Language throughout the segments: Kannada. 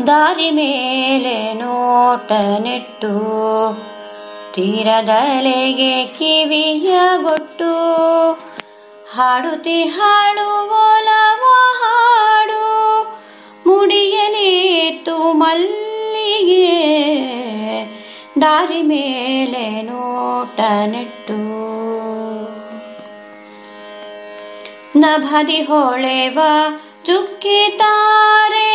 ದಾರಿ ಮೇಲೆ ನೋಟ ನೆಟ್ಟು ತೀರದಲೆಗೆ ಕಿವಿಯಗೊಟ್ಟು ಹಾಡುತ್ತಿ ಹಾಳುವೊಲವ ಹಾಡು ಮುಡಿಯಲಿತ್ತು ಮಲ್ಲಿಗೆ ದಾರಿ ಮೇಲೆ ನೋಟ ನೆಟ್ಟು ನಭದಿ ಹೊಳೆವ ಚುಕ್ಕಿ ತಾರೆ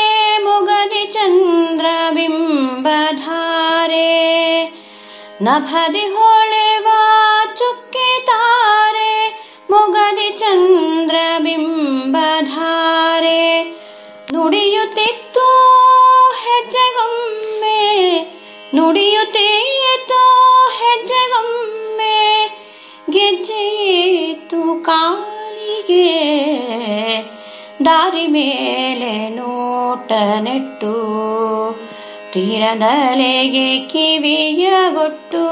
ಮೊಗದಿ ಚಂದ್ರಬಿಂಬಧಾರೆ ನಭದಿ ಹೊಳೆವ ಚುಕ್ಕಿ ತಾರೆ ಮೊಗದಿ ಚಂದ್ರಬಿಂಬಧಾರೆ ನುಡಿಯುತ್ತಿತ್ತು ಹೆಜ್ಜೆಗೊಮ್ಮೆ ನುಡಿಯುತ್ತಿತ್ತು ಹೆಜ್ಜೆಗೊಮ್ಮೆ ಗೆಜ್ಜೆಯಿತ್ತು ಕಾಲಿಗೆ ದಾರಿ ಮೇಲೆ ನೋಟ ನೆಟ್ಟು ತೀರದಲೆಗೆ ಕಿವಿಯಗೊಟ್ಟು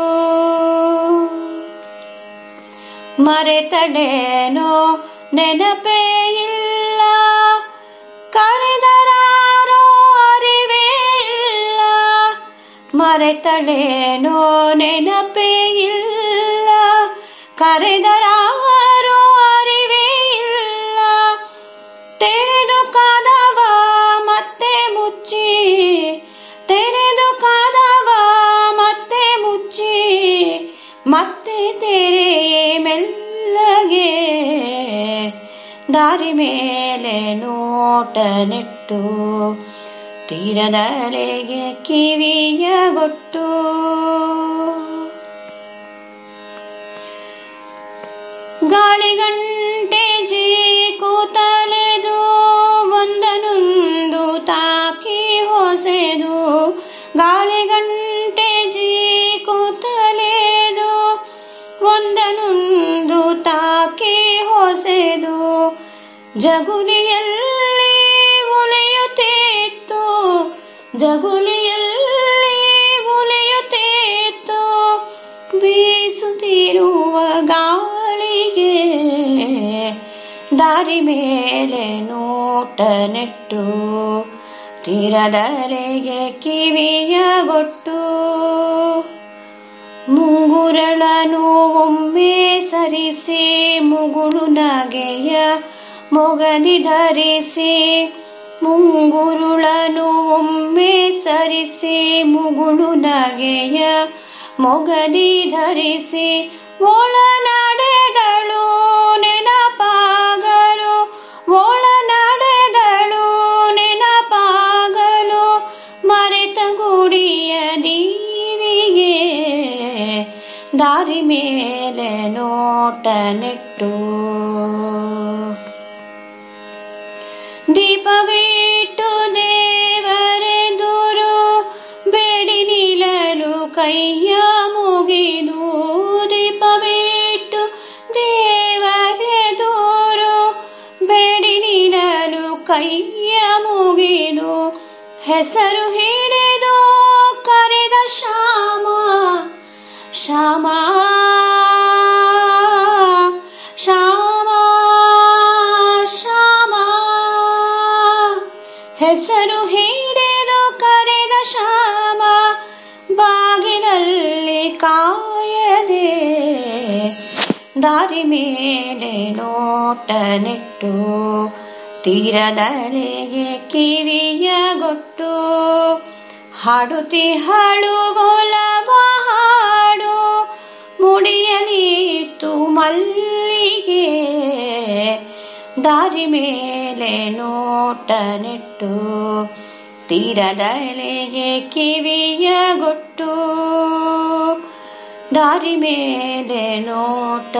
ಮರೆತಡೇನೋ ನೆನಪೇ ಇಲ್ಲ ಕರೆದರಾರೋ ಅರಿವೇ ಇಲ್ಲ ಮರೆತಡೇನೋ ನೆನಪೇ ಇಲ್ಲ ಕರೆದರಾರೋ ಅರಿವೇ ಇಲ್ಲ ತೆರೆದು ಕದವ ಮತ್ತೆ ಮುಚ್ಚಿ ತೆರೆದು ಕದವ ಮತ್ತೆ ಮುಚ್ಚಿ ಮತ್ತೆ ತೆರೆಯೇ ಮೆಲ್ಲಗೆ ದಾರಿ ಮೇಲೆ ನೋಟ ನೆಟ್ಟು ತೀರದಲೆಗೆ ಕಿವಿಯಗೊಟ್ಟು ಗಾಳಿಗಂಟೆ ಜೀಕೂತಲೆದು ಒಂದನೊಂದು ತಾಕಿ ಹೊಸೆದು ಗಾಳಿಗಂಟೆ ಜೀಕೂತಲೆದು ಒಂದನೊಂದು ತಾಕಿ ಹೊಸೆದು ಜಗುಲಿಯಲ್ಲಿ ಉಲಿಯುತ್ತಿತ್ತು ಜಗುಲಿಯಲ್ಲಿ ಉಲಿಯುತ್ತಿತ್ತು ಬೀಸುತ್ತಿರುವ ಗಾಳಿಗೆ ದಾರಿ ಮೇಲೆ ನೋಟ ನೆಟ್ಟು ತೀರದಲೆಗೆ ಕಿವಿಯಗೊಟ್ಟು ಮುಂಗುರಳನು ಒಮ್ಮೆ ಸರಿಸಿ ಮುಗುಳು ನಗೆಯ ಮೊಗದಿ ಧರಿಸಿ ಮುಂಗುರುಳನು ಒಮ್ಮೆ ಸರಿಸಿ ಮುಗುಳು ನಗೆಯ ಮೊಗದಿ ಧರಿಸಿ ಒಳನಡೆದಳು ನೆನಪಾಗಲು ಒಳನಡೆದಳು ನೆನಪಾಗಲು ಮರೆತ ಗುಡಿಯ ದೀವಿಗೆ ದಾರಿ ಮೇಲೆ ನೋಟ ನೆಟ್ಟು ದೀಪವಿಟ್ಟು ದೇವರೆದುರು ಬೇಡಿ ನಿಲ್ಲಲು ಕೈಯ ಮುಗಿದು ದೀಪವಿಟ್ಟು ದೇವರೆದುರು ಬೇಡಿ ನಿಲ್ಲಲು ಕೈಯ ಮುಗಿದು ಹೆಸರು ಹಿಡಿದು ಕರೆದ ಶ್ಯಾಮ ಶ್ಯಾಮ ಶ್ಯಾಮ ಶ್ಯಾಮ ಹೆಸರು ಹಿಡಿದು ಕರೆದ ಶ್ಯಾಮ ಬಾಗಿಲಲ್ಲಿ ಕಾಯದೆ ದಾರಿ ಮೇಲೆ ನೋಟ ನೆಟ್ಟು ತೀರದಲೆಗೆ ಕಿವಿಯಗೊಟ್ಟು ಹಾಡುತ್ತಿ ಹಾಳುವೊಲವ ಹಾಡು ಮುಡಿಯಲಿತ್ತು ಮಲ್ಲಿಗೆ ದಾರಿ ಮೇಲೆ ನೋಟ ನೆಟ್ಟು ತೀರದಲೆಗೆ ಕಿವಿಯಗೊಟ್ಟು ದಾರಿ ಮೇಲೆ ನೋಟ